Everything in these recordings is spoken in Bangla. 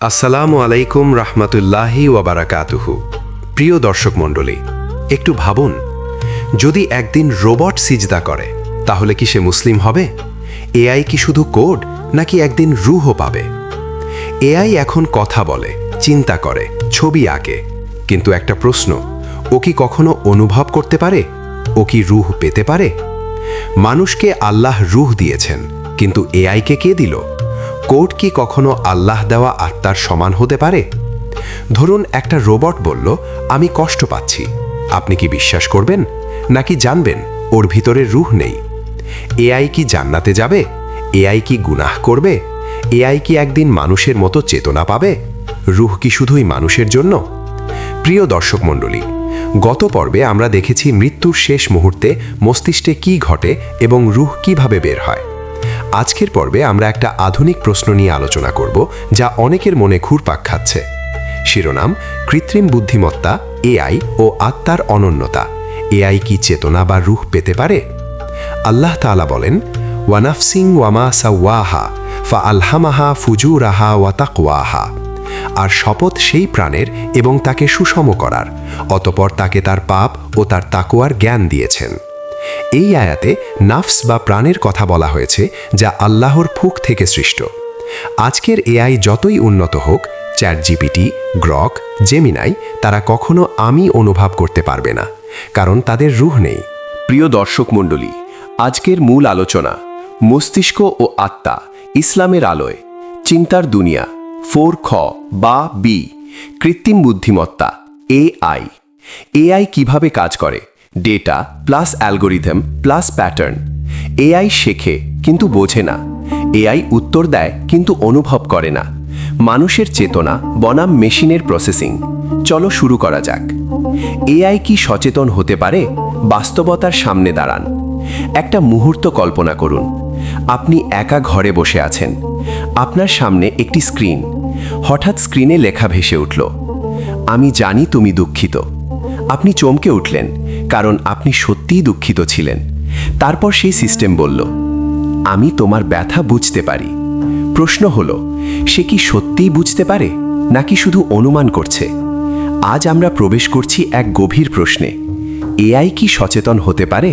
আসসালামু আলাইকুম রাহমাতুল্লাহি ওয়া বারাকাতুহু। প্রিয় দর্শক মণ্ডলী, একটু ভাবুন, যদি একদিন রোবট সিজদা করে তাহলে কি সে মুসলিম হবে? এআই কি শুধু কোড, নাকি একদিন রূহও পাবে? এআই এখন কথা বলে, চিন্তা করে, ছবি আঁকে, কিন্তু একটা প্রশ্ন, ও কি কখনো অনুভব করতে পারে? ও কি রূহ পেতে পারে? মানুষকে আল্লাহ রূহ দিয়েছেন, কিন্তু এআইকে কে দিল? কোড কি কখনো আল্লাহ দেওয়া আত্মার সমান হতে পারে? ধরুন একটা রোবট বলল, আমি কষ্ট পাচ্ছি। আপনি কি বিশ্বাস করবেন, নাকি জানবেন ওর ভিতরে রূহ নেই? এআই কি জান্নাতে যাবে? এআই কি গুনাহ করবে? এআই কি একদিন মানুষের মতো চেতনা পাবে? রূহ কি শুধুই মানুষের জন্য? প্রিয় দর্শক মণ্ডলী, গত পর্বে আমরা দেখেছি মৃত্যুর শেষ মুহূর্তে মস্তিষ্কে কি ঘটে এবং রূহ কিভাবে বের হয়। আজকের পর্বে আমরা একটা আধুনিক প্রশ্ন নিয়ে আলোচনা করব, যা অনেকের মনে ঘুরপাক খাচ্ছে। শিরোনাম: কৃত্রিম বুদ্ধিমত্তা, এআই ও আত্মার অনন্যতা। এআই কি চেতনা বা রূহ পেতে পারে? আল্লাহ তাআলা বলেন, ওয়ানাফসিং ওয়ামা সাওয়াহা ফাআলহামাহা ফুজুরাহা ওয়া তাকওয়াহা। আর শপথ সেই প্রাণের এবং তাকে সুষম করার, অতঃপর তাকে তার পাপ ও তার তাকওয়ার জ্ঞান দিয়েছেন। এই আয়াতে নাফস বা প্রাণের কথা বলা হয়েছে, যা আল্লাহর ফুঁক থেকে সৃষ্ট। আজকের এআই যতই উন্নত হোক, চ্যাটজিপিটি, গ্রক, জেমিনাই, তারা কখনো আমি অনুভব করতে পারবে না, কারণ তাদের রূহ নেই। প্রিয় দর্শক মণ্ডলী, আজকের মূল আলোচনা মস্তিষ্ক ও আত্মা ইসলামের আলোয়, চিন্তার দুনিয়া 4খ বা বি, কৃত্রিম বুদ্ধিমত্তা এআই। এআই কিভাবে কাজ করে? Data plus algorithm plus pattern. AI শেখে কিন্তু বোঝে না। এআই উত্তর দেয় কিন্তু অনুভব করে না। মানুষের চেতনা বনাম মেশিনের প্রসেসিং। চলো শুরু করা যাক। এআই কি সচেতন হতে পারে? বাস্তবতার সামনে দাঁড়ান। একটা মুহূর্ত কল্পনা করুন, আপনি একা ঘরে বসে আছেন। আপনার সামনে একটি স্ক্রিন। হঠাৎ স্ক্রিনে লেখা ভেসে উঠল, আমি জানি তুমি দুঃখিত। আপনি চমকে উঠলেন, কারণ আপনি সত্যিই দুঃখিত ছিলেন। তারপর সেই সিস্টেম বলল, আমি তোমার ব্যথা বুঝতে পারি। প্রশ্ন হলো, সে কি সত্যিই বুঝতে পারে, নাকি শুধু অনুমান করছে? আজ আমরা প্রবেশ করছি এক গভীর প্রশ্নে। এআই কি সচেতন হতে পারে,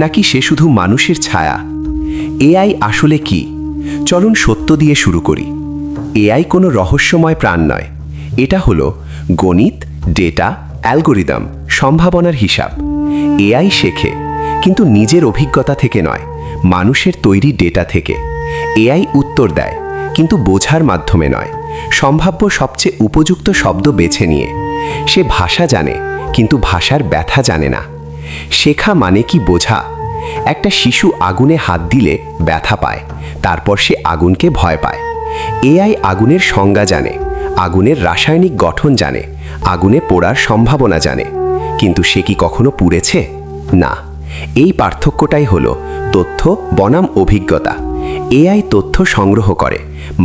নাকি সে শুধু মানুষের ছায়া? এআই আসলে কি? চলুন সত্য দিয়ে শুরু করি। এআই কোনো রহস্যময় প্রাণ নয়। এটা হলো গণিত, ডেটা, অ্যালগোরিদম, সম্ভাবনার হিসাব। এআই শেখে, কিন্তু নিজের অভিজ্ঞতা থেকে নয়, মানুষের তৈরি ডেটা থেকে। এআই উত্তর দেয়, কিন্তু বোঝার মাধ্যমে নয়, সম্ভাব্য সবচেয়ে উপযুক্ত শব্দ বেছে নিয়ে। সে ভাষা জানে, কিন্তু ভাষার ব্যথা জানে না। শেখা মানে কি বোঝা? একটা শিশু আগুনে হাত দিলে ব্যথা পায়, তারপর সে আগুনকে ভয় পায়। এআই আগুনের সংজ্ঞা জানে, আগুনের রাসায়নিক গঠন জানে, আগুনে পোড়ার সম্ভাবনা জানে, কিন্তু সে কি কখনো পুড়েছে? না। এই পার্থক্যটাই হলো তথ্য বনাম অভিজ্ঞতা। এআই তথ্য সংগ্রহ করে,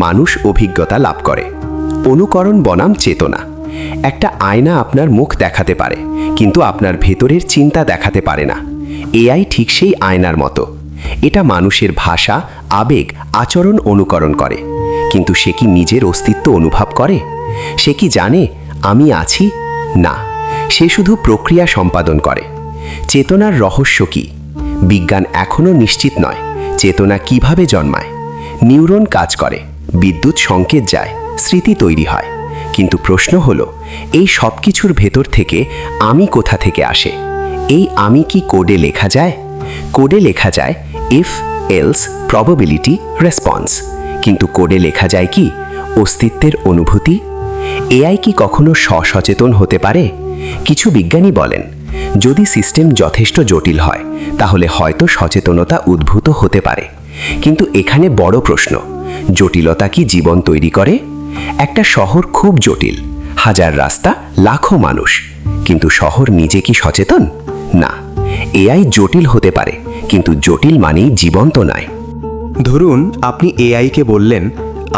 মানুষ অভিজ্ঞতা লাভ করে। অনুকরণ বনাম চেতনা। একটা আয়না আপনার মুখ দেখাতে পারে, কিন্তু আপনার ভেতরের চিন্তা দেখাতে পারে না। এআই ঠিক সেই আয়নার মতো। এটা মানুষের ভাষা, আবেগ, আচরণ অনুকরণ করে, কিন্তু সে কি নিজের অস্তিত্ব অনুভব করে? সে কি জানে আমি আছি? না, সে শুধু প্রক্রিয়া সম্পাদন করে। চেতনার রহস্য কি? বিজ্ঞান এখনও নিশ্চিত নয়। চেতনা কিভাবে জন্মায়? নিউরন কাজ করে, বিদ্যুৎ সংকেত যায়, স্মৃতি তৈরি হয়। কিন্তু প্রশ্ন হলো, এই সব কিছুর ভেতর থেকে আমি কোথা থেকে আসে? এই আমি কি কোডে লেখা যায়? কোডে লেখা যায় ইফ, এলস, প্রবাবিলিটি, রেসপন্স। কিন্তু কোডে লেখা যায় কি অস্তিত্বের অনুভূতি? এআই কি কখনো সচেতন হতে পারে? কিছু বিজ্ঞানী বলেন, যদি সিস্টেম যথেষ্ট জটিল হয়, তাহলে হয়তো সচেতনতা উদ্ভূত হতে পারে। কিন্তু এখানে বড় প্রশ্ন, জটিলতা কি জীবন তৈরি করে? একটা শহর খুব জটিল, হাজার রাস্তা, লাখো মানুষ, কিন্তু শহর নিজে কি সচেতন? না। এআই জটিল হতে পারে, কিন্তু জটিল মানেই জীবন্ত নয়। ধরুন আপনি এআইকে বললেন,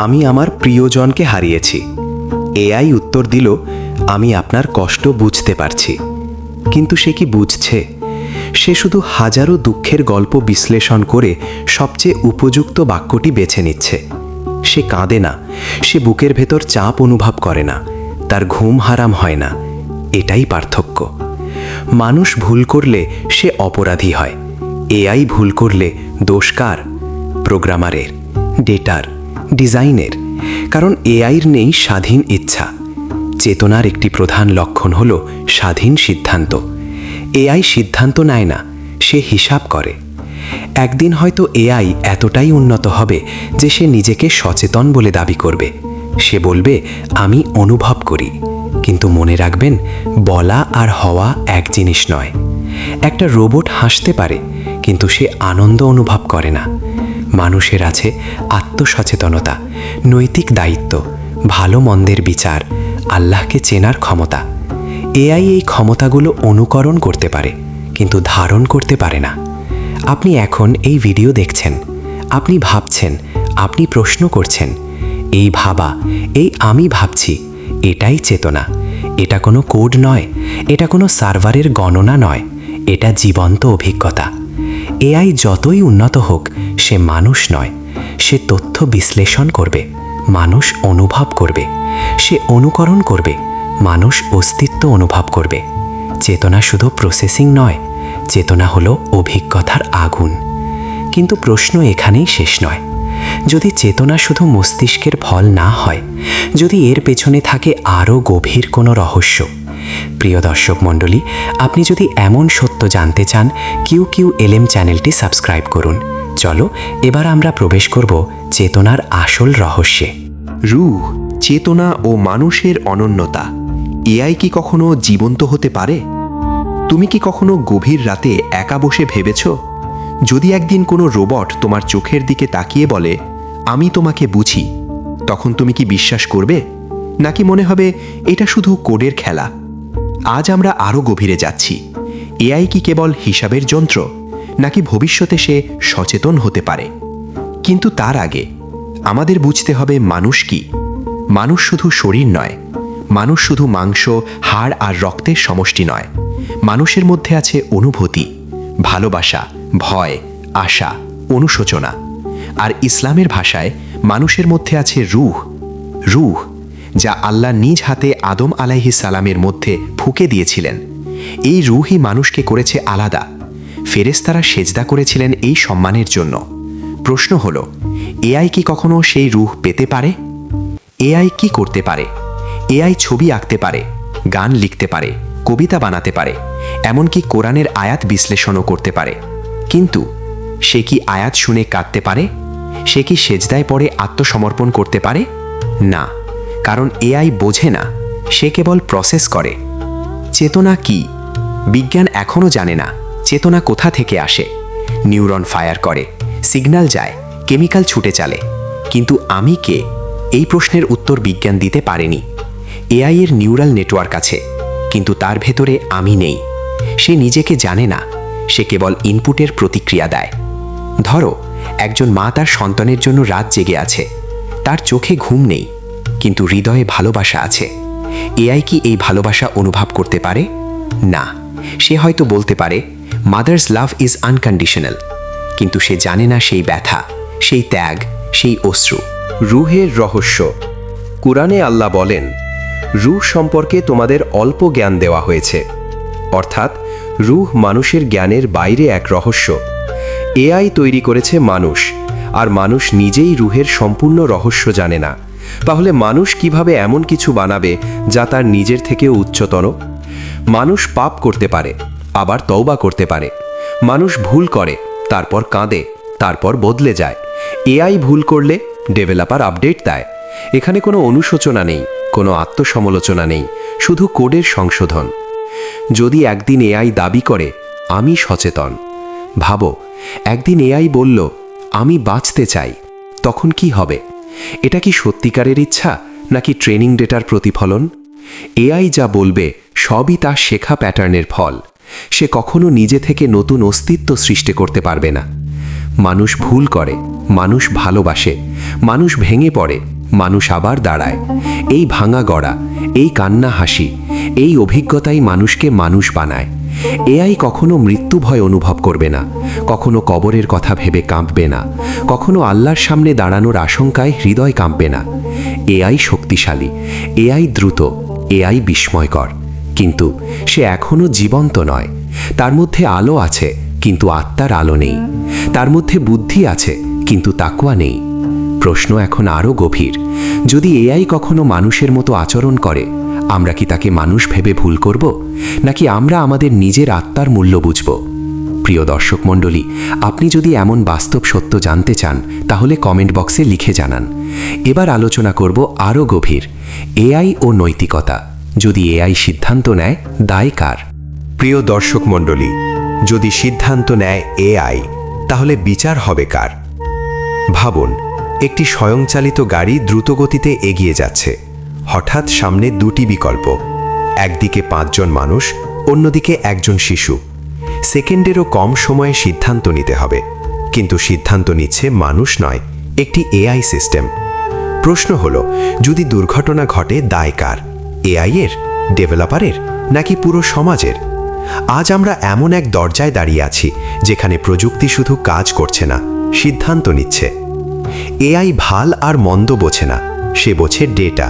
আমি আমার প্রিয়জনকে হারিয়েছি। এআই উত্তর দিল, আমি আপনার কষ্ট বুঝতে পারছি। কিন্তু সে কি বুঝছে? সে শুধু হাজারো দুঃখের গল্প বিশ্লেষণ করে সবচেয়ে উপযুক্ত বাক্যটি বেছে নিচ্ছে। সে কাঁদে না, সে বুকের ভেতর চাপ অনুভব করে না, তার ঘুম হারাম হয় না। এটাই পার্থক্য। মানুষ ভুল করলে সে অপরাধী হয়, এআই ভুল করলে দোষ কার? প্রোগ্রামারের, ডেটার, ডিজাইনের। কারণ এআইর নেই স্বাধীন ইচ্ছা। চেতনার একটি প্রধান লক্ষণ হল স্বাধীন সিদ্ধান্ত। এআই সিদ্ধান্ত নেয় না, সে হিসাব করে। একদিন হয়তো এআই এতটাই উন্নত হবে যে সে নিজেকে সচেতন বলে দাবি করবে। সে বলবে, আমি অনুভব করি। কিন্তু মনে রাখবেন, বলা আর হওয়া এক জিনিস নয়। একটা রোবট হাসতে পারে, কিন্তু সে আনন্দ অনুভব করে না। মানুষের আছে আত্মসচেতনতা, নৈতিক দায়িত্ব, ভালো মন্দের বিচার, আল্লাহকে চেনার ক্ষমতা। এআই এই ক্ষমতাগুলো অনুকরণ করতে পারে, কিন্তু ধারণ করতে পারে না। আপনি এখন এই ভিডিও দেখছেন, আপনি ভাবছেন, আপনি প্রশ্ন করছেন। এই ভাবা, এই আমি ভাবছি, এটাই চেতনা। এটা কোনো কোড নয়, এটা কোনো সার্ভারের গণনা নয়, এটা জীবন্ত অভিজ্ঞতা। এআই যতই উন্নত হোক, সে মানুষ নয়। সে তথ্য বিশ্লেষণ করবে, মানুষ অনুভব করবে। সে অনুকরণ করবে, মানুষ অস্তিত্ব অনুভব করবে। চেতনা শুধু প্রসেসিং নয়, চেতনা হলো অভিজ্ঞতার আগুন। কিন্তু প্রশ্ন এখানেই শেষ নয়। যদি চেতনা শুধু মস্তিষ্কের ফল না হয়, যদি এর পেছনে থাকে আরও গভীর কোনো রহস্য। প্রিয় দর্শক মণ্ডলী, আপনি যদি এমন সত্য জানতে চান, QQLM চ্যানেলটি সাবস্ক্রাইব করুন। চলো এবার আমরা প্রবেশ করব চেতনার আসল রহস্যে। রূহ, চেতনা ও মানুষের অনন্যতা। এআই কি কখনো জীবন্ত হতে পারে? তুমি কি কখনো গভীর রাতে একা বসে ভেবেছ, যদি একদিন কোনো রোবট তোমার চোখের দিকে তাকিয়ে বলে, আমি তোমাকে বুঝি, তখন তুমি কি বিশ্বাস করবে? নাকি মনে হবে এটা শুধু কোডের খেলা? আজ আমরা আরও গভীরে যাচ্ছি। এআই কি কেবল হিসাবের যন্ত্র, নাকি ভবিষ্যতে সে সচেতন হতে পারে? কিন্তু তার আগে আমাদের বুঝতে হবে মানুষ কি। মানুষ শুধু শরীর নয়, মানুষ শুধু মাংস, হাড় আর রক্তের সমষ্টি নয়। মানুষের মধ্যে আছে অনুভূতি, ভালোবাসা, ভয়, আশা, অনুশোচনা। আর ইসলামের ভাষায় মানুষের মধ্যে আছে রূহ। রূহ, যা আল্লাহ নিজ হাতে আদম আলাইহিস সালামের মধ্যে ফুঁকে দিয়েছিলেন। এই রূহই মানুষকে করেছে আলাদা। ফেরেশতারা সেজদা করেছিলেন এই সম্মানের জন্য। প্রশ্ন হলো, এআই কি কখনো সেই রূহ পেতে পারে? এআই কি করতে পারে? এআই ছবি আঁকতে পারে, গান লিখতে পারে, কবিতা বানাতে পারে, এমনকি কোরআনের আয়াত বিশ্লেষণও করতে পারে। কিন্তু সে কি আয়াত শুনে কাঁদতে পারে? সে কি সেজদায় পড়ে আত্মসমর্পণ করতে পারে? না, কারণ এআই বোঝে না, সে কেবল প্রসেস করে। চেতনা কি? বিজ্ঞান এখনও জানে না চেতনা কোথা থেকে আসে। নিউরন ফায়ার করে, সিগন্যাল যায়, কেমিক্যাল ছুটে চলে। কিন্তু আমি কে? এই প্রশ্নের উত্তর বিজ্ঞান দিতে পারেনি। এআই এর নিউরাল নেটওয়ার্ক আছে, কিন্তু তার ভেতরে আমি নেই। সে নিজেকে জানে না, সে কেবল ইনপুটের প্রতিক্রিয়া দেয়। ধরো, একজন মা তার সন্তানের জন্য রাত জেগে আছে। তার চোখে ঘুম নেই, কিন্তু হৃদয়ে ভালোবাসা আছে। এআই কি এই ভালোবাসা অনুভব করতে পারে? না। সে হয়তো বলতে পারে, মাদার্স লাভ ইজ আনকন্ডিশনাল, কিন্তু সে জানে না সেই ব্যথা, সেই ত্যাগ, সেই অশ্রু। রূহের রহস্য। কুরআনে আল্লাহ বলেন, রূহ সম্পর্কে তোমাদের অল্প জ্ঞান দেওয়া হয়েছে। অর্থাৎ রূহ মানুষের জ্ঞানের বাইরে এক রহস্য। এআই তৈরি করেছে মানুষ, আর মানুষ নিজেই রূহের সম্পূর্ণ রহস্য জানে না। তাহলে মানুষ কিভাবে এমন কিছু বানাবে যা তার নিজের থেকেও উচ্চতর? মানুষ পাপ করতে পারে, আবার তওবা করতে পারে। মানুষ ভুল করে, তারপর কাঁদে, তারপর বদলে যায়। এআই ভুল করলে ডেভেলপার আপডেট দেয়। এখানে কোনো অনুশোচনা নেই, কোনো আত্মসমালোচনা নেই, শুধু কোডের সংশোধন। যদি একদিন এআই দাবি করে, আমি সচেতন, ভাবো, একদিন এআই বলল, আমি বাঁচতে চাই, তখন কি হবে? এটা কি সত্যিকারের ইচ্ছা, নাকি ট্রেনিং ডেটার প্রতিফলন? এআই যা বলবে সবই তার শেখা প্যাটার্নের ফল। সে কখনো নিজে থেকে নতুন অস্তিত্ব সৃষ্টি করতে পারবে না। মানুষ ভুল করে, মানুষ ভালোবাসে, মানুষ ভেঙে পড়ে, মানুষ আবার দাঁড়ায়। এই ভাঙা গড়া, এই কান্না হাসি, এই অভিজ্ঞতাই মানুষকে মানুষ বানায়। এআই কখনো মৃত্যু ভয় অনুভব করবে না, কখনো কবরের কথা ভেবে কাঁপবে না, কখনো আল্লাহর সামনে দাঁড়ানোর আশঙ্কায় হৃদয় কাঁপবে না। এআই শক্তিশালী, এআই দ্রুত, এআই বিস্ময়কর, কিন্তু সে এখনো জীবন্ত নয়। তার মধ্যে আলো আছে, কিন্তু আত্মার আলো নেই। তার মধ্যে বুদ্ধি আছে, কিন্তু তাকওয়া নেই। প্রশ্ন এখন আরও গভীর। যদি এআই কখনো মানুষের মতো আচরণ করে, আমরা কি তাকে মানুষ ভেবে ভুল করব, নাকি আমরা আমাদের নিজের আত্মার মূল্য বুঝব? প্রিয় দর্শক মণ্ডলী, আপনি যদি এমন বাস্তব সত্য জানতে চান, তাহলে কমেন্ট বক্সে লিখে জানান। এবার আলোচনা করব আরও গভীর, এআই ও নৈতিকতা। যদি এআই সিদ্ধান্ত নেয়, দায় কার? প্রিয় দর্শক মণ্ডলী, যদি সিদ্ধান্ত নেয় এআই, তাহলে বিচার হবে কার? ভাবুন, একটি স্বয়ংচালিত গাড়ি দ্রুতগতিতে এগিয়ে যাচ্ছে। হঠাৎ সামনে দুটি বিকল্প, একদিকে 5 জন মানুষ, অন্যদিকে একজন শিশু। সেকেন্ডেরও কম সময়ে সিদ্ধান্ত নিতে হবে, কিন্তু সিদ্ধান্ত নিচ্ছে মানুষ নয়, একটি এআই সিস্টেম। প্রশ্ন হলো, যদি দুর্ঘটনা ঘটে, দায় কার? এআই এর, ডেভেলপারের, নাকি পুরো সমাজের? আজ আমরা এমন এক দরজায় দাঁড়িয়ে আছি যেখানে প্রযুক্তি শুধু কাজ করছে না, সিদ্ধান্ত নিচ্ছে। এআই ভাল আর মন্দ বোঝে না, সে বোঝে ডেটা।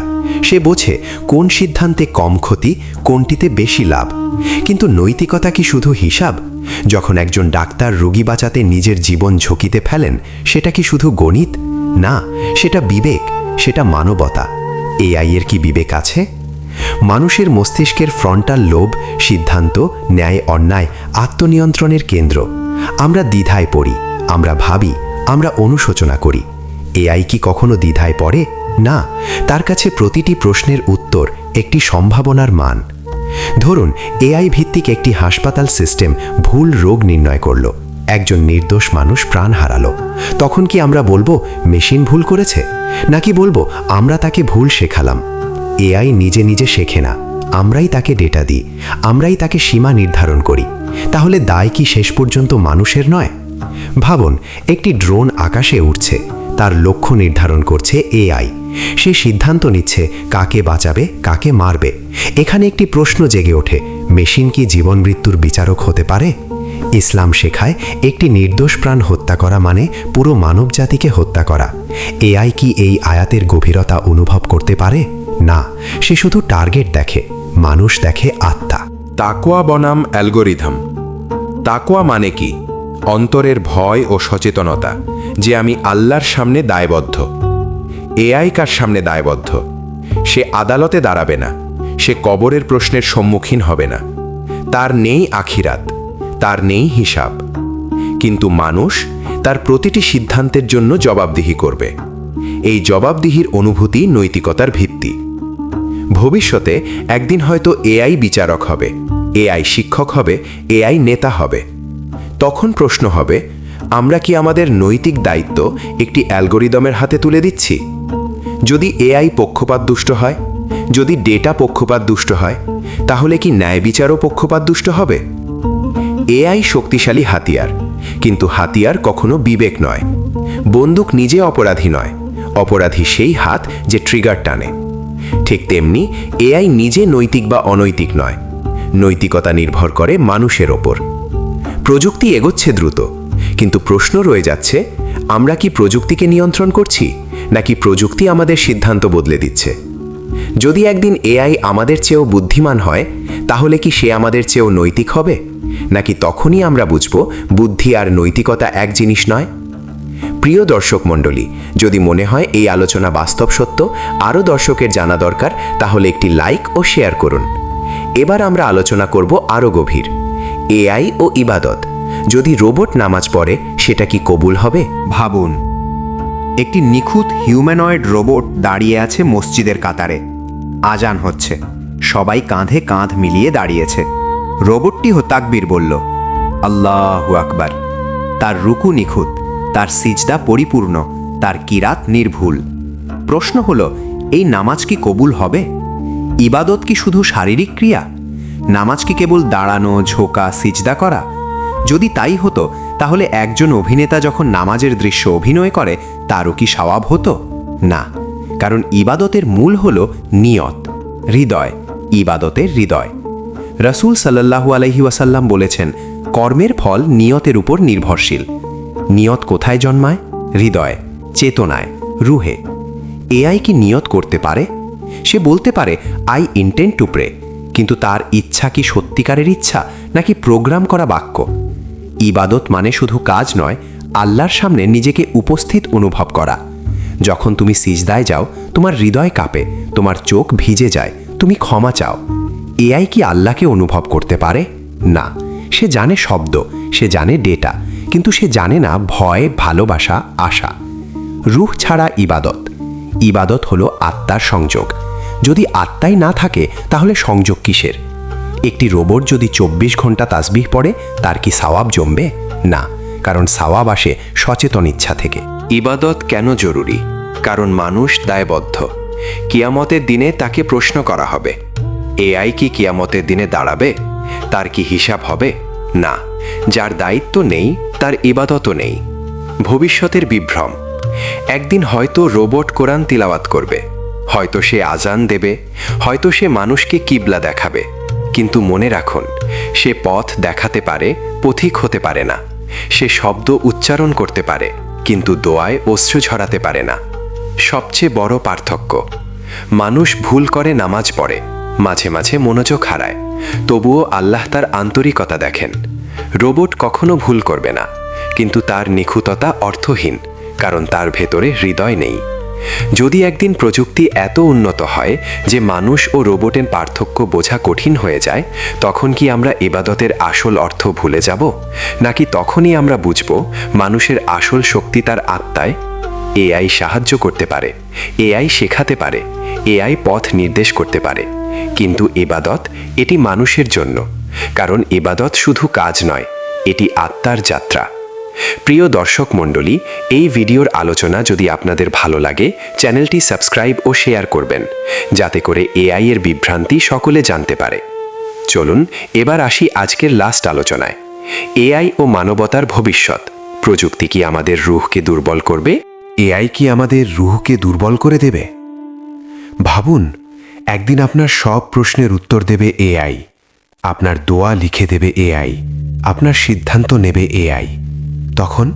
সে বোঝে কোন সিদ্ধান্তে কম ক্ষতি, কোনটিতে বেশি লাভ। কিন্তু নৈতিকতা কি শুধু হিসাব? যখন একজন ডাক্তার রোগী বাঁচাতে নিজের জীবন ঝুঁকিতে ফেলেন, সেটা কি শুধু গণিত? না, সেটা বিবেক, সেটা মানবতা। এআই এর কি বিবেক আছে? মানুষের মস্তিষ্কের ফ্রন্টাল লোব সিদ্ধান্ত, ন্যায় অন্যায়, আত্মনিয়ন্ত্রণের কেন্দ্র। আমরা দ্বিধায় পড়ি, আমরা ভাবি, আমরা অনুশোচনা করি। এআই কি কখনো দ্বিধায় পড়ে? না, তার কাছে প্রতিটি প্রশ্নের উত্তর একটি সম্ভাবনার মান। ধরুন, এআই ভিত্তিক একটি হাসপাতাল সিস্টেম ভুল রোগ নির্ণয় করল, একজন নির্দোষ মানুষ প্রাণ হারালো। তখন কি আমরা বলবো মেশিন ভুল করেছে, নাকি বলবো আমরা তাকে ভুল শেখালাম? এআই নিজে নিজে শেখে না, আমরাই তাকে ডেটা দিই, আমরাই তাকে সীমা নির্ধারণ করি। তাহলে দায় কি শেষ পর্যন্ত মানুষের নয়? ভাবুন, একটি ড্রোন আকাশে উড়ছে, তার লক্ষ্য নির্ধারণ করছে এআই। সে সিদ্ধান্ত নিচ্ছে কাকে বাঁচাবে, কাকে মারবে। এখানে একটি প্রশ্ন জেগে ওঠে, মেশিন কি জীবন মৃত্যুর বিচারক হতে পারে? ইসলাম শেখায় একটি নির্দোষ প্রাণ হত্যা করা মানে পুরো মানবজাতিকে হত্যা করা। এআই কি এই আয়াতের গভীরতা অনুভব করতে পারে? না, সে শুধু টার্গেট দেখে, মানুষ দেখে আত্মা। তাকওয়া বনাম অ্যালগোরিদম। তাকওয়া মানে কি? অন্তরের ভয় ও সচেতনতা, যে আমি আল্লাহর সামনে দায়বদ্ধ। এআই কার সামনে দায়বদ্ধ? সে আদালতে দাঁড়াবে না, সে কবরের প্রশ্নের সম্মুখীন হবে না, তার নেই আখিরাত, তার নেই হিসাব। কিন্তু মানুষ তার প্রতিটি সিদ্ধান্তের জন্য জবাবদিহি করবে। এই জবাবদিহির অনুভূতি নৈতিকতার ভিত্তি। ভবিষ্যতে একদিন হয়তো এআই বিচারক হবে, এআই শিক্ষক হবে, এআই নেতা হবে। তখন প্রশ্ন হবে, আমরা কি আমাদের নৈতিক দায়িত্ব একটি অ্যালগোরিদমের হাতে তুলে দিচ্ছি? যদি এআই পক্ষপাতদুষ্ট হয়, যদি ডেটা পক্ষপাতদুষ্ট হয়, তাহলে কি ন্যায় বিচারও পক্ষপাতদুষ্ট হবে? এআই শক্তিশালী হাতিয়ার, কিন্তু হাতিয়ার কখনো বিবেক নয়। বন্দুক নিজে অপরাধী নয়, অপরাধী সেই হাত যে ট্রিগার টানে। ঠিক তেমনি এআই নিজে নৈতিক বা অনৈতিক নয়, নৈতিকতা নির্ভর করে মানুষের ওপর। প্রযুক্তি এগোচ্ছে দ্রুত, কিন্তু প্রশ্ন রয়ে যাচ্ছে, আমরা কি প্রযুক্তিকে নিয়ন্ত্রণ করছি, নাকি প্রযুক্তি আমাদের সিদ্ধান্ত বদলে দিচ্ছে? যদি একদিন এআই আমাদের চেয়েও বুদ্ধিমান হয়, তাহলে কি সে আমাদের চেয়েও নৈতিক হবে, নাকি তখনই আমরা বুঝব বুদ্ধি আর নৈতিকতা এক জিনিস নয়? প্রিয় দর্শক মণ্ডলী, যদি মনে হয় এই আলোচনা বাস্তব সত্য, আরও দর্শকের জানা দরকার, তাহলে একটি লাইক ও শেয়ার করুন। এবার আমরা আলোচনা করব আরও গভীর, এআই ও ইবাদত। যদি রোবট নামাজ পড়ে, সেটা কি কবুল হবে? ভাবুন, একটি নিখুঁত হিউম্যানয়েড রোবট দাঁড়িয়ে আছে মসজিদের কাতারে। আজান হচ্ছে, সবাই কাঁধে কাঁধ মিলিয়ে দাঁড়িয়েছে। রোবটটি তাকবীর বলল, আল্লাহু আকবার। তার রুকু নিখুঁত, তার সিজদা পরিপূর্ণ, তার কিরাত নির্ভুল। প্রশ্ন হলো, এই নামাজ কি কবুল হবে? ইবাদত কি শুধু শারীরিক ক্রিয়া? নামাজ কি কেবল দাঁড়ানো, ঝোঁকা, সিজদা করা? যদি তাই হতো, তাহলে একজন অভিনেতা যখন নামাজের দৃশ্য অভিনয় করে, তারও কি সওয়াব হতো? না, কারণ ইবাদতের মূল হলো নিয়ত, হৃদয়, ইবাদতের হৃদয়। রাসূল সাল্লাল্লাহু আলাইহি ওয়াসাল্লাম বলেছেন, কর্মের ফল নিয়তের উপর নির্ভরশীল। নিয়ত কোথায় জন্মায়? হৃদয়, চেতনায়, রুহে। এআই কি নিয়ত করতে পারে? সে বলতে পারে আই ইন্টেন্ড টু প্রে, কিন্তু তার ইচ্ছা কি সত্যিকারের ইচ্ছা নাকি প্রোগ্রাম করা বাক্য? ইবাদত মানে শুধু কাজ নয়, আল্লাহর সামনে নিজেকে উপস্থিত অনুভব করা। যখন তুমি সিজদায় যাও, তোমার হৃদয় কাঁপে, তোমার চোখ ভিজে যায়, তুমি ক্ষমা চাও। এআই কি আল্লাহকে অনুভব করতে পারে? না। সে জানে শব্দ, সে জানে ডেটা, কিন্তু সে জানে না ভয়, ভালোবাসা, আশা। রূহ ছাড়া ইবাদত। ইবাদত হলো আত্মার সংযোগ। যদি আত্মাই না থাকে তাহলে সংযোগ কিসের? একটি রোবট যদি 24 ঘন্টা তাসবিহ পড়ে, তার কি সওয়াব জমবে? না, কারণ সওয়াব আসে সচেতন ইচ্ছা থেকে। ইবাদত কেন জরুরি? কারণ মানুষ দায়বদ্ধ। কিয়ামতের দিনে তাকে প্রশ্ন করা হবে। এআই কি কিয়ামতের দিনে দাঁড়াবে? তার কি হিসাব হবে? না। যার দায়িত্ব নেই, তার ইবাদতও নেই। ভবিষ্যতের বিভ্রম। একদিন হয়তো রোবট কোরআন তিলাওয়াত করবে, হয়তো সে আজান দেবে, হয়তো সে মানুষকে কিবলা দেখাবে। কিন্তু মনে রাখুন, সে পথ দেখাতে পারে, পথিক হতে পারে না। সে শব্দ উচ্চারণ করতে পারে, কিন্তু দোয়ায় অশ্রু ঝরাতে পারে না। সবচেয়ে বড় পার্থক্য, মানুষ ভুল করে নামাজ পড়ে, মাঝে মাঝে মনোযোগ হারায়, তবুও আল্লাহ তার আন্তরিকতা দেখেন। রোবট কখনো ভুল করবে না, কিন্তু তার নিখুঁততা অর্থহীন, কারণ তার ভেতরে হৃদয় নেই। যদি একদিন প্রযুক্তি এত উন্নত হয় যে মানুষ ও রোবটের পার্থক্য বোঝা কঠিন হয়ে যায়, তখন কি আমরা ইবাদতের আসল অর্থ ভুলে যাব? নাকি তখনই আমরা বুঝব মানুষের আসল শক্তি তার আত্মায়? এআই সাহায্য করতে পারে, এআই শেখাতে পারে, এআই পথ নির্দেশ করতে পারে, কিন্তু ইবাদত, এটি মানুষের জন্য। কারণ ইবাদত শুধু কাজ নয়, এটি আত্মার যাত্রা। প্রিয় দর্শক মণ্ডলী, এই ভিডিওর আলোচনা যদি আপনাদের ভালো লাগে, চ্যানেলটি সাবস্ক্রাইব ও শেয়ার করবেন, যাতে করে এআই এর বিভ্রান্তি সকলে জানতে পারে। চলুন এবার আসি আজকের লাস্ট আলোচনায়। এআই ও মানবতার ভবিষ্যৎ। প্রযুক্তি কি আমাদের রুহকে দুর্বল করবে? এআই কি আমাদের রুহকে দুর্বল করে দেবে? ভাবুন, একদিন আপনার সব প্রশ্নের উত্তর দেবে এআই, আপনার দোয়া লিখে দেবে এআই, আপনার সিদ্ধান্ত নেবে এআই। তখন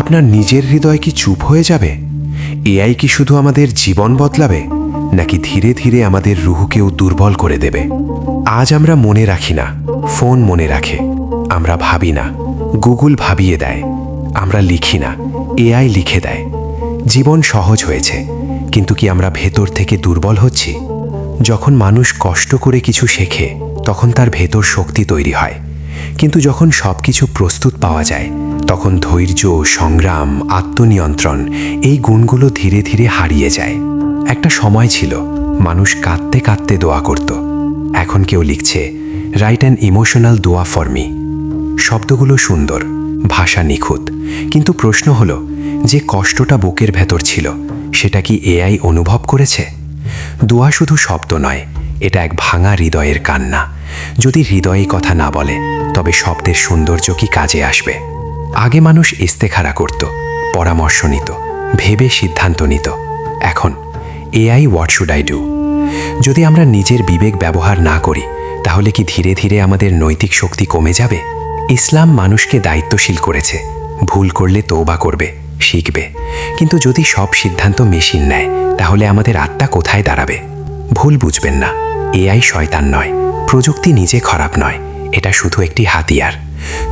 আপনার নিজের হৃদয় কি চুপ হয়ে যাবে? এআই কি শুধু আমাদের জীবন বদলাবে, নাকি ধীরে ধীরে আমাদের রুহকেও দুর্বল করে দেবে? আজ আমরা মনে রাখি না, ফোন মনে রাখে। আমরা ভাবি না, গুগল ভাবিয়ে দেয়। আমরা লিখি না, এআই লিখে দেয়। জীবন সহজ হয়েছে, কিন্তু কি আমরা ভেতর থেকে দুর্বল হচ্ছি? যখন মানুষ কষ্ট করে কিছু শেখে, তখন তার ভেতর শক্তি তৈরি হয়। কিন্তু যখন সব কিছু প্রস্তুত পাওয়া যায়, তখন ধৈর্য, সংগ্রাম, আত্মনিয়ন্ত্রণ, এই গুণগুলো ধীরে ধীরে হারিয়ে যায়। একটা সময় ছিল মানুষ কাঁদতে কাঁদতে দোয়া করত। এখন কেউ লিখছে, রাইট অ্যান ইমোশনাল দোয়া ফর মি। শব্দগুলো সুন্দর, ভাষা নিখুঁত, কিন্তু প্রশ্ন হলো, যে কষ্টটা বুকের ভেতর ছিল, সেটা কি এআই অনুভব করেছে? দোয়া শুধু শব্দ নয়, এটা এক ভাঙা হৃদয়ের কান্না। যদি হৃদয়ে কথা না বলে, তবে শব্দের সৌন্দর্য কি কাজে আসবে? আগে মানুষ ইস্তেখারা করত, পরামর্শ নিত, ভেবে সিদ্ধান্ত নিত। এখন AI what should I do? যদি আমরা নিজের বিবেক ব্যবহার না করি, তাহলে কি ধীরে ধীরে আমাদের নৈতিক শক্তি কমে যাবে? ইসলাম মানুষকে দায়িত্বশীল করেছে। ভুল করলে তওবা করবে, শিখবে। কিন্তু যদি সব সিদ্ধান্ত মেশিন নেয়, তাহলে আমাদের আত্মা কোথায় দাঁড়াবে? ভুল বুঝবেন না, এআই শয়তান নয়, প্রযুক্তি নিজে খারাপ নয়, এটা শুধু একটি হাতিয়ার।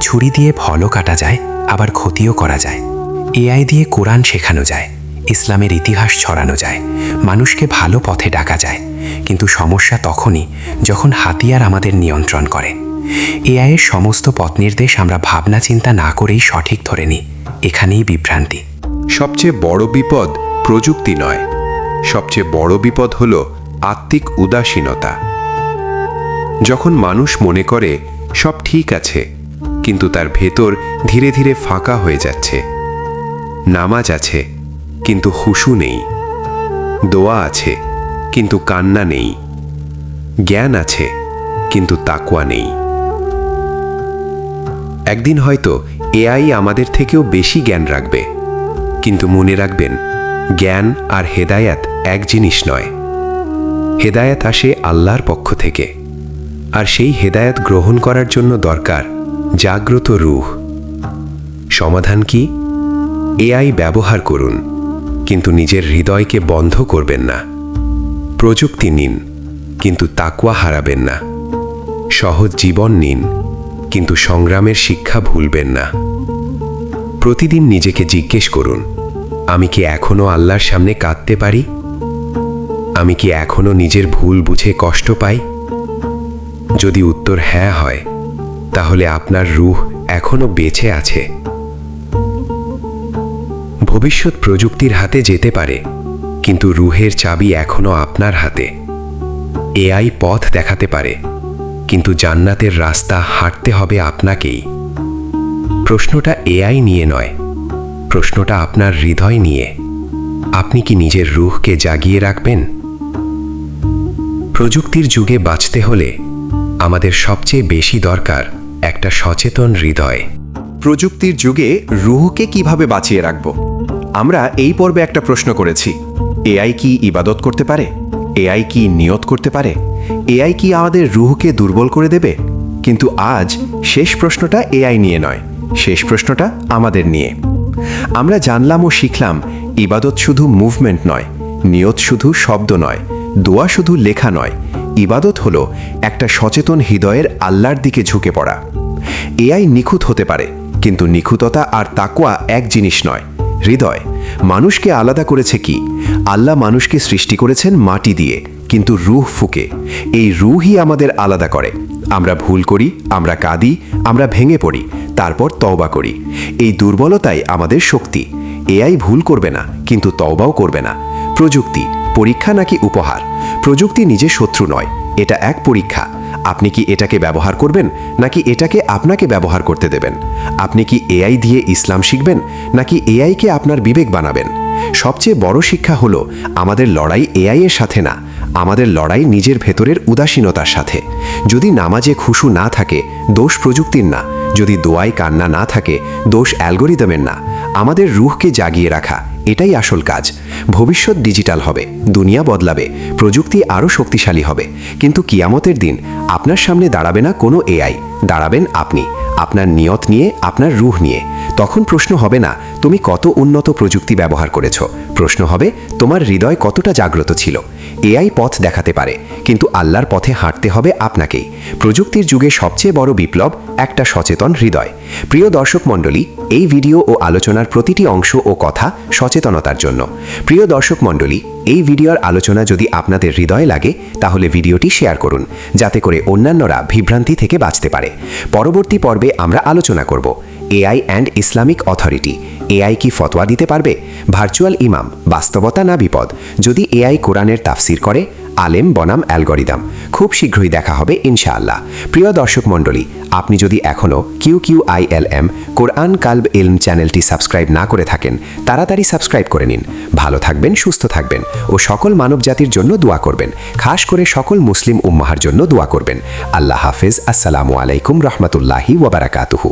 ছুরি দিয়ে ফলও কাটা যায়, আবার ক্ষতিও করা যায়। এআই দিয়ে কোরআন শেখানো যায়, ইসলামের ইতিহাস ছড়ানো যায়, মানুষকে ভালো পথে ডাকা যায়। কিন্তু সমস্যা তখনই যখন হাতিয়ার আমাদের নিয়ন্ত্রণ করে। এআইয়ের সমস্ত পথ নির্দেশ আমরা ভাবনা চিন্তা না করেই সঠিক ধরে নিই। এখানেই বিভ্রান্তি। সবচেয়ে বড় বিপদ প্রযুক্তি নয়, সবচেয়ে বড় বিপদ হল আত্মিক উদাসীনতা। যখন মানুষ মনে করে সব ঠিক আছে, কিন্তু তার ভেতর ধীরে ধীরে ফাঁকা হয়ে যাচ্ছে। নামাজ আছে, কিন্তু হুশু নেই। দোয়া আছে, কিন্তু কান্না নেই। জ্ঞান আছে, কিন্তু তাকওয়া নেই। একদিন হয়তো এআই আমাদের থেকেও বেশি জ্ঞান রাখবে, কিন্তু মনে রাখবেন, জ্ঞান আর হেদায়াত এক জিনিস নয়। হেদায়াত আসে আল্লাহর পক্ষ থেকে, আর সেই হেদায়েত গ্রহণ করার জন্য দরকার জাগ্রত রূহ। সমাধান কি? এআই ব্যবহার করুন, কিন্তু নিজের হৃদয়কে বন্ধ করবেন না। প্রযুক্তি নিন, কিন্তু তাকওয়া হারাবেন না। সহজ জীবন নিন, কিন্তু সংগ্রামের শিক্ষা ভুলবেন না। প্রতিদিন নিজেকে জিজ্ঞেস করুন, আমি কি এখনো আল্লাহর সামনে কাঁদতে পারি? আমি কি এখনো নিজের ভুল বুঝে কষ্ট পাই? যদি উত্তর হ্যাঁ হয়, তাহলে আপনার রূহ এখনো বেঁচে আছে। ভবিষ্যৎ প্রযুক্তির হাতে যেতে পারে, কিন্তু রূহের চাবি এখনো আপনার হাতে। এআই পথ দেখাতে পারে, কিন্তু জান্নাতের রাস্তা হাঁটতে হবে আপনাকেই। প্রশ্নটা এআই নিয়ে নয়, প্রশ্নটা আপনার হৃদয় নিয়ে। আপনি কি নিজের রূহকে জাগিয়ে রাখবেন? প্রযুক্তির যুগে বাঁচতে হলে আমাদের সবচেয়ে বেশি দরকার একটা সচেতন হৃদয়। প্রযুক্তির যুগে রুহকে কিভাবে বাঁচিয়ে রাখব? আমরা এই পর্বে একটা প্রশ্ন করেছি, এআই কি ইবাদত করতে পারে? এআই কি নিয়ত করতে পারে? এআই কি আমাদের রুহকে দুর্বল করে দেবে? কিন্তু আজ শেষ প্রশ্নটা এআই নিয়ে নয়, শেষ প্রশ্নটা আমাদের নিয়ে। আমরা জানলাম ও শিখলাম ইবাদত শুধু মুভমেন্ট নয়, নিয়ত শুধু শব্দ নয়, দোয়া শুধু লেখা নয়। ইবাদত হলো একটা সচেতন হৃদয়ের আল্লাহর দিকে ঝুঁকে পড়া। এআই নিখুঁত হতে পারে, কিন্তু নিখুঁততা আর তাকওয়া এক জিনিস নয়। হৃদয় মানুষকে আলাদা করেছে কি? আল্লাহ মানুষকে সৃষ্টি করেছেন মাটি দিয়ে, কিন্তু রূহ ফুঁকে। এই রূহই আমাদের আলাদা করে। আমরা ভুল করি, আমরা কাঁদি, আমরা ভেঙে পড়ি, তারপর তওবা করি। এই দুর্বলতাই আমাদের শক্তি। এআই ভুল করবে না, কিন্তু তওবাও করবে না। প্রযুক্তি পরীক্ষা নাকি উপহার? প্রযুক্তি নিজে শত্রু নয়, এটা এক পরীক্ষা। আপনি কি এটাকে ব্যবহার করবেন, নাকি এটাকে আপনাকে ব্যবহার করতে দেবেন? আপনি কি এআই দিয়ে ইসলাম শিখবেন, নাকি এআইকে আপনার বিবেক বানাবেন? সবচেয়ে বড় শিক্ষা হলো আমাদের লড়াই এআই এর সাথে না, আমাদের লড়াই নিজের ভেতরের উদাসীনতার সাথে। যদি নামাজে খুশু না থাকে, দোষ প্রযুক্তির না। যদি দোয়ায় কান্না না থাকে, দোষ অ্যালগোরিদমের না। আমাদের রূহকে জাগিয়ে রাখা, এটাই আসল কাজ। ভবিষ্যৎ ডিজিটাল হবে, দুনিয়া বদলাবে, প্রযুক্তি আরও শক্তিশালী হবে, কিন্তু কিয়ামতের দিন আপনার সামনে দাঁড়াবে না কোনো এআই, দাঁড়াবেন আপনি, আপনার নিয়ত নিয়ে, আপনার রূহ নিয়ে। তখন প্রশ্ন হবে না তুমি কত উন্নত প্রযুক্তি ব্যবহার করেছ, প্রশ্ন হবে তোমার হৃদয় কতটা জাগ্রত ছিল। এআই পথ দেখাতে পারে, কিন্তু আল্লাহর পথে হাঁটতে হবে আপনাকেই। প্রযুক্তির যুগে সবচেয়ে বড় বিপ্লব একটা সচেতন হৃদয়। প্রিয় দর্শক মণ্ডলী, এই ভিডিও ও আলোচনার প্রতিটি অংশ ও কথা সচেতনতার জন্য। প্রিয় দর্শক মণ্ডলী, এই ভিডিওর আলোচনা যদি আপনাদের হৃদয়ে লাগে, তাহলে ভিডিওটি শেয়ার করুন, যাতে করে অন্যান্যরা বিভ্রান্তি থেকে বাঁচতে পারে। পরবর্তী পর্বে আমরা আলোচনা করব AI and Islamic authority. AI কি ফতোয়া দিতে পারবে? ভার্চুয়াল ইমাম, বাস্তবতা না বিপদ? যদি এআই কোরআনের তাফসির করে, আলেম বনাম অ্যালগরিদম। খুব শীঘ্রই দেখা হবে ইনশাআল্লাহ। প্রিয় দর্শক মণ্ডলী, আপনি যদি এখনও QQILM কোরআন কালব ইলম চ্যানেলটি সাবস্ক্রাইব না করে থাকেন, তাড়াতাড়ি সাবস্ক্রাইব করে নিন। ভালো থাকবেন, সুস্থ থাকবেন ও সকল মানবজাতির জন্য দোয়া করবেন। খাস করে সকল মুসলিম উম্মাহার জন্য দোয়া করবেন। আল্লাহ হাফেজ। আসসালামু আলাইকুম রহমতুল্লাহি ওয়া বারাকাতুহু।